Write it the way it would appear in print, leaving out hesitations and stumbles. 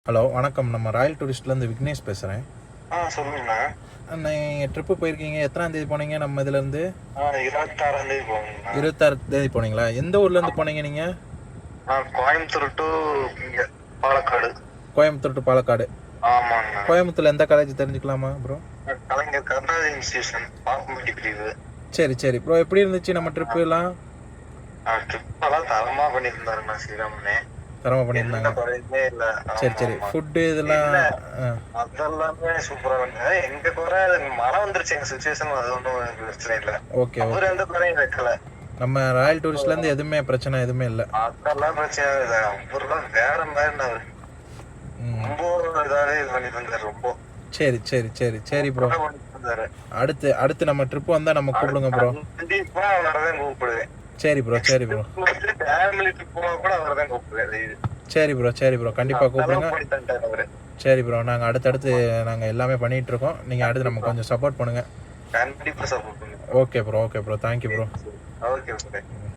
Hello வணக்கம். நம்ம Royal டூரிஸ்ட்லேருந்து Vignesh பேசுகிறேன். சொல்லுங்கண்ணா. நீங்கள் ட்ரிப்பு போயிருக்கீங்க, எத்தனாம் தேதி போனீங்க? நம்ம இதுலேருந்து 26ஆம் தேதி போகணுங்கண்ணா. 26 தேதி போனீங்களா? எந்த ஊர்லேருந்து போனீங்க நீங்கள்? கோயம்புத்தூர் டு இங்கே பாலக்காடு. கோயம்புத்தூர் டு பாலக்காடு. ஆமாங்கண்ணா. கோயம்புத்தூரில் எந்த காலேஜ் தெரிஞ்சுக்கலாமா ப்ரோ? கலைஞர் கருணாநிதி இன்ஸ்டியூஷன் பாக்குமேட்டி பிரிவு. சரி ப்ரோ, எப்படி இருந்துச்சு நம்ம ட்ரிப்பு எல்லாம்? ட்ரிப்பெல்லாம் தரமாக பண்ணியிருந்தாருண்ணா ஸ்ரீராமனே. தரமாக பண்ணியிருந்தாங்க. குறையுமே இல்லை. சரி ஃபுட்டு இதெல்லாம் அதெல்லாமே சூப்பராக இருந்தது. எங்க குறை மழை வந்துருச்சு, எங்க சுச்சுவேஷன் அது ஒன்றும் பிரச்சனை இல்லை. ஓகே. அவர் எந்த குறையும் வைக்கல. நம்ம ராயல் டூரிஸ்ட்லேருந்து எதுவுமே பிரச்சனை எதுவுமே இல்லை. அதெல்லாம் பிரச்சனை இல்லை. அவர்லாம் வேற மாதிரி அவர் ரொம்ப இதாகவே இது பண்ணி தந்தார். ரொம்ப சரி ப்ரோ. அடுத்து நம்ம ட்ரிப் வந்தால் நம்ம கூப்பிடுங்க ப்ரோ. கண்டிப்பா அவரை கூப்பிடுவேன். சரி ப்ரோ. ஃபேமிலி ட்ரிப் போனா கூட அவரை தான் கூப்பிடுவேன். சரி ப்ரோ, கண்டிப்பாக கூப்பிடுங்க. சரி ப்ரோ, நாங்கள் அடுத்தடுத்து நாங்கள் எல்லாமே பண்ணிகிட்டு இருக்கோம். நீங்கள் அடுத்து நம்ம கொஞ்சம் சப்போர்ட் பண்ணுங்கள். கண்டிப்பாக சப்போர்ட் பண்ணுங்க. Okay bro. Thank you bro. Okay.